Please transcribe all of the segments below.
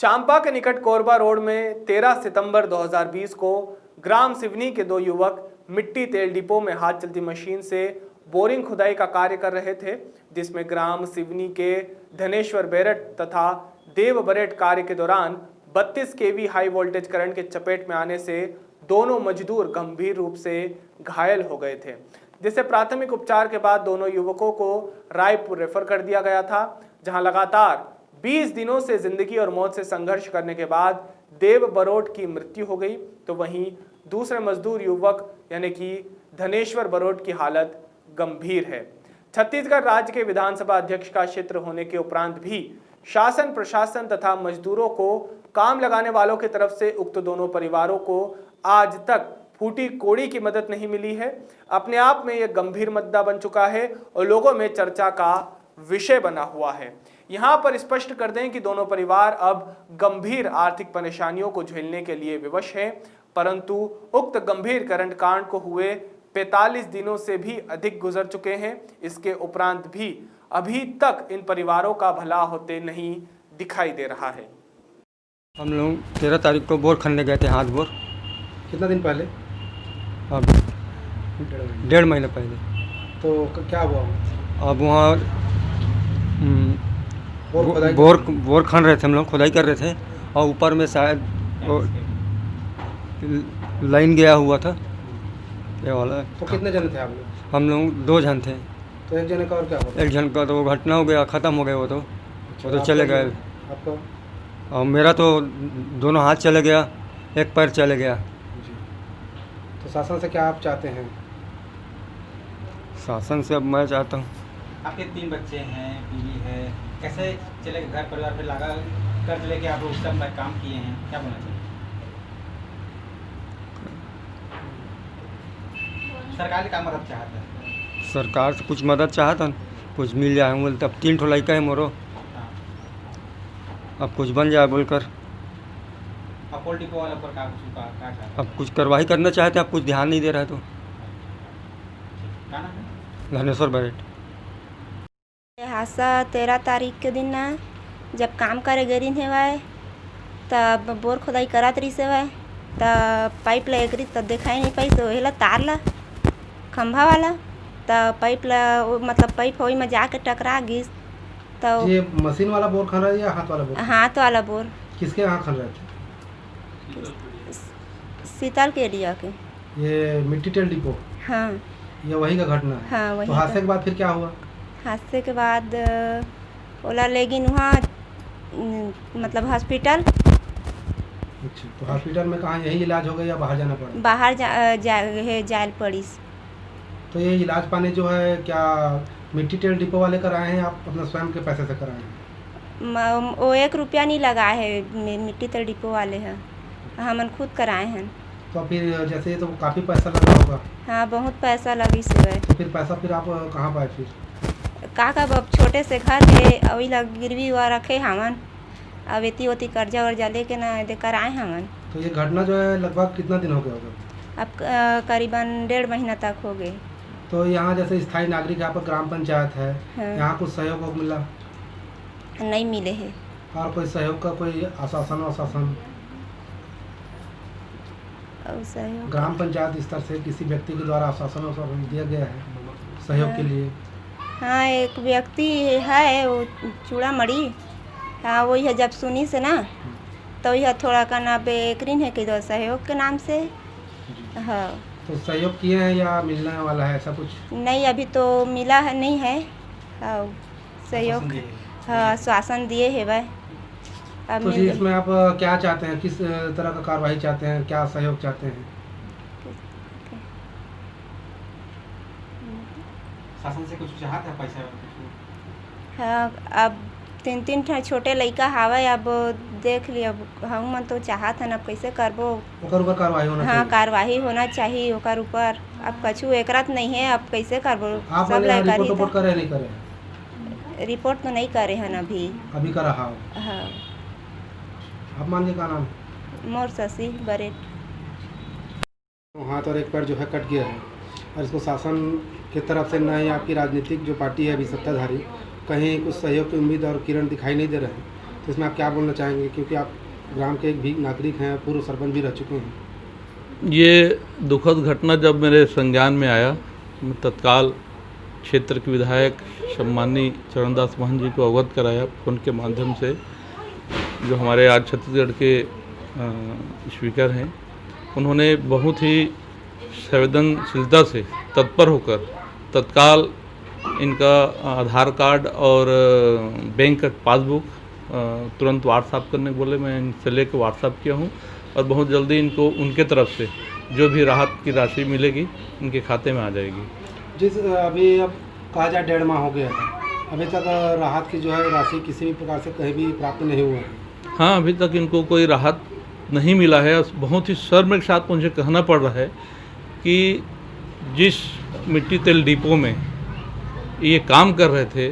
चांपा के निकट कोरबा रोड में 13 सितंबर 2020 को ग्राम सिवनी के दो युवक मिट्टी तेल डिपो में हाथ चलती मशीन से बोरिंग खुदाई का कार्य कर रहे थे, जिसमें ग्राम सिवनी के धनेश्वर बेरट तथा देव बरेट कार्य के दौरान 32 केवी हाई वोल्टेज करंट के चपेट में आने से दोनों मजदूर गंभीर रूप से घायल हो गए थे, जिससे प्राथमिक उपचार के बाद दोनों युवकों को रायपुर रेफर कर दिया गया था, जहां लगातार 20 दिनों से जिंदगी और मौत से संघर्ष करने के बाद देव बरोट की मृत्यु हो गई, तो वहीं दूसरे मजदूर युवक यानी कि धनेश्वर बरोट की हालत गंभीर है। छत्तीसगढ़ राज्य के विधानसभा अध्यक्ष का क्षेत्र होने के उपरांत भी शासन प्रशासन तथा मजदूरों को काम लगाने वालों की तरफ से उक्त दोनों परिवारों को आज तक फूटी कोड़ी की मदद नहीं मिली है। अपने आप में यह गंभीर मुद्दा बन चुका है और लोगों में चर्चा का विषय बना हुआ है। यहाँ पर स्पष्ट कर दें कि दोनों परिवार अब गंभीर आर्थिक परेशानियों को झेलने के लिए विवश हैं, परंतु उक्त गंभीर करंट कांड को हुए 45 दिनों से भी अधिक गुजर चुके हैं। इसके उपरांत भी अभी तक इन परिवारों का भला होते नहीं दिखाई दे रहा है। हम लोग 13 तारीख को बोर खनने गए थे, हाथ बोर। कितना दिन पहले? अब 1.5 महीने पहले। तो क्या हुआ? अब वहाँ बोर खन रहे थे, हम लोग खुदाई कर रहे थे और ऊपर में शायद लाइन गया हुआ था ये वाला। तो कितने जने थे आप लोग? हम लोग 2 जन थे। तो एक जने का और क्या हुआ? एक जन का तो घटना हो गया, ख़त्म हो गया वो तो। चले गए। आपका? और मेरा तो दोनों हाथ चले गया, एक पैर चले गया। जी। तो शासन से क्या आप चाहते हैं? शासन से अब मैं चाहता हूँ, आपके 3 बच्चे हैं, बीवी है, कैसे चलेगा घर परिवार पे लगा कर्ज लेके आप उस समय काम किए हैं, क्या बोलना चाहिए? सरकार की क्या मदद चाहता है? सरकार से कुछ मदद चाहता, कुछ मिल जाए बोल। तब 3 ठो लड़का है मोरो, अब कुछ बन जाए बोलकर। अब पोल डिपो वाला पर क्या चाहते हैं? अब कुछ कार्रवाई करना चाहते हैं, अब कुछ ध्यान नहीं दे रहा है। तो क्या नाम है? धनेश्वर बेरट। हादसा 13 तारीख के दिन ना जब काम करे गरी थे वाय तब बोर खुदाई करत रही से वाय तब पाइप ला एकरी तब दिखाई नहीं पाई, तो हेला तार ला खंभा वाला तब पाइप ला मतलब पाइप वही में जाके टकरा गिस। तो ये मशीन वाला बोर खन रहा है या हाथ वाला बोर? हाथ वाला बोर। किसके यहाँ खन रहे थे? शीतल के एरिया के। ये मिट्टी तेल डिपो? हाँ, ये वही का घटना है? हाँ वही। तो हादसे के बाद फिर क्या हुआ? हादसे के बाद ओला लेकिन वहाँ मतलब हॉस्पिटल। अच्छा, तो हॉस्पिटल में कहाँ यही इलाज हो गया या बाहर जाना पड़ा? बाहर जायल पड़ी। तो ये इलाज पाने जो है क्या मिट्टी तेल डिपो वाले कराए हैं, आप अपना स्वयं के पैसे से कराए हैं? वो 1 रुपया नहीं लगा है, मिट्टी तेल डिपो वाले हैं, हमन खुद कराए हैं। तो फिर जैसे ये तो काफ़ी पैसा लगा होगा? हाँ, बहुत पैसा लगी से। तो फिर पैसा फिर आप कहाँ पाए फिर? का अब छोटे से घर है, अभी लग गिरवी हुआ रखे हमन, अब इतनी होती कर्जा वर्जा लेके ना दे कराए हमन। तो ये घटना जो है लगभग कितना दिन हो गया होगा? अब करीबन 1.5 महीना तक हो गए। तो यहाँ जैसे स्थायी नागरिक यहाँ पर ग्राम पंचायत है, हाँ। यहाँ कुछ सहयोग मिला? नहीं मिले है। और कोई सहयोग का कोई आश्वासन और सहयोग ग्राम पंचायत स्तर से किसी व्यक्ति के द्वारा आश्वासन दिया गया है सहयोग के लिए? हाँ, एक व्यक्ति है वो चूड़ामणि, हाँ वही है। जब सुनी से ना तो यह थोड़ा का ना बेकरीन है कि सहयोग के नाम से। हाँ, तो सहयोग किए हैं या मिलने वाला है ऐसा कुछ? नहीं, अभी तो मिला है नहीं है। हाँ, सहयोग हाँ शासन दिए है वह। अब तो जी इसमें आप क्या चाहते हैं, किस तरह का कार्रवाई चाहते हैं, क्या सहयोग चाहते हैं? शासन से कुछ चाहते हैं पैसा? हाँ, अब 3 छोटे लड़का हावे, अब देख लिया हम मन तो चाहत हन, अब कैसे करबो? ओकर ऊपर कार्रवाई होना चाहिए। हाँ, कार्रवाई होना चाहिए ओकर ऊपर। अब कछु एकरत नहीं है, अब कैसे करबो? आप सब लड़का रिपोर्ट करे नहीं करे? रिपोर्ट तो नहीं करे हन अभी कर रहा हो? हाँ। आप मान के का नाम? मोर शशि बरेट। हाथ और एक पैर जो है कट गया है और इसको शासन की तरफ से न ही आपकी राजनीतिक जो पार्टी है अभी सत्ताधारी कहीं कुछ सहयोग की उम्मीद और किरण दिखाई नहीं दे रहे हैं। तो इसमें आप क्या बोलना चाहेंगे, क्योंकि आप ग्राम के एक भी नागरिक हैं, पूर्व सरपंच भी रह चुके हैं। ये दुखद घटना जब मेरे संज्ञान में आया, मैं तत्काल क्षेत्र के विधायक सम्माननीय चरणदास महंत जी को अवगत कराया फ़ोन के माध्यम से, जो हमारे आज छत्तीसगढ़ के स्पीकर हैं। उन्होंने बहुत ही संवेदनशीलता से तत्पर होकर तत्काल इनका आधार कार्ड और बैंक का पासबुक तुरंत व्हाट्सएप करने को बोले। मैं इनसे लेकर व्हाट्सएप किया हूँ और बहुत जल्दी इनको उनके तरफ से जो भी राहत की राशि मिलेगी इनके खाते में आ जाएगी। जिस अभी अब कहा जाए 1.5 माह हो गया है, अभी तक राहत की जो है राशि किसी भी प्रकार से कहीं भी प्राप्त नहीं हुआ है। हाँ, अभी तक इनको कोई राहत नहीं मिला है। बहुत ही शर्म के साथ मुझे कहना पड़ रहा है कि जिस मिट्टी तेल डिपो में ये काम कर रहे थे,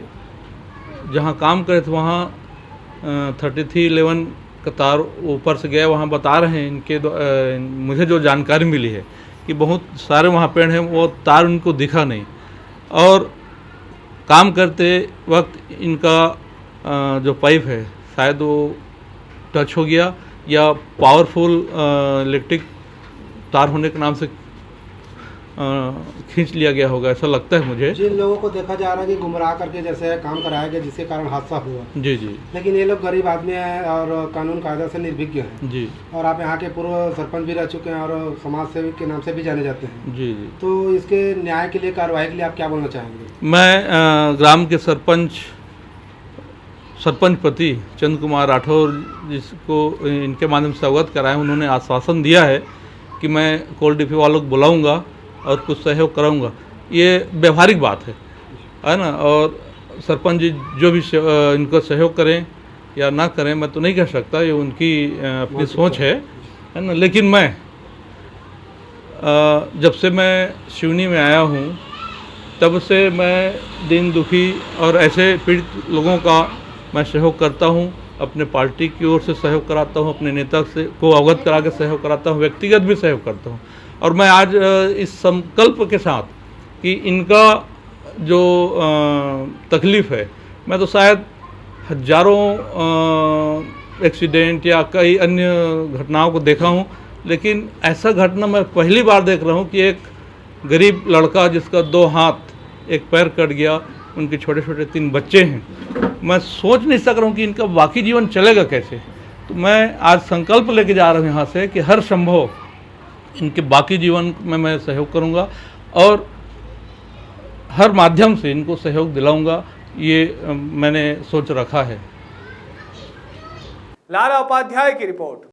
जहाँ काम कर रहे थे वहाँ 3311 का तार ऊपर से गया। वहाँ बता रहे हैं इनके मुझे जो जानकारी मिली है कि बहुत सारे वहाँ पेड़ हैं, वो तार उनको दिखा नहीं और काम करते वक्त इनका जो पाइप है शायद वो टच हो गया या पावरफुल इलेक्ट्रिक तार होने के नाम से खींच लिया गया होगा, ऐसा लगता है मुझे। जिन लोगों को देखा जा रहा है कि गुमराह करके जैसे काम कराया गया, जिसके कारण हादसा हुआ। जी जी। लेकिन ये लोग गरीब आदमी हैं और कानून कायदा से निर्भिज्ञ हैं। जी। और आप यहाँ के पूर्व सरपंच भी रह चुके हैं और समाज सेवक के नाम से भी जाने जाते हैं। जी जी। तो इसके न्याय के लिए, कार्रवाई के लिए आप क्या बोलना चाहेंगे? मैं ग्राम के सरपंच पति चंद्र कुमार राठौर जिसको इनके माध्यम से अवगत कराया, उन्होंने आश्वासन दिया है कि मैं कोल डिपो वालों को बुलाऊंगा और कुछ सहयोग कराऊंगा। ये व्यवहारिक बात है ना। और सरपंच जी जो भी इनको सहयोग करें या ना करें मैं तो नहीं कह सकता, ये उनकी अपनी सोच है ना। लेकिन मैं जब से मैं सिवनी में आया हूँ तब से मैं दीन दुखी और ऐसे पीड़ित लोगों का मैं सहयोग करता हूँ। अपने पार्टी की ओर से सहयोग कराता हूँ, अपने नेता से को अवगत करा के सहयोग कराता हूँ, व्यक्तिगत भी सहयोग करता हूँ। और मैं आज इस संकल्प के साथ कि इनका जो तकलीफ़ है, मैं तो शायद हजारों एक्सीडेंट या कई अन्य घटनाओं को देखा हूँ, लेकिन ऐसा घटना मैं पहली बार देख रहा हूँ कि एक गरीब लड़का जिसका 2 हाथ 1 पैर कट गया, उनके छोटे छोटे 3 बच्चे हैं। मैं सोच नहीं सक रहा हूँ कि इनका बाकी जीवन चलेगा कैसे। तो मैं आज संकल्प लेके जा रहा हूँ यहाँ से कि हर संभव इनके बाकी जीवन में मैं सहयोग करूँगा और हर माध्यम से इनको सहयोग दिलाऊँगा, ये मैंने सोच रखा है। लारा उपाध्याय की रिपोर्ट।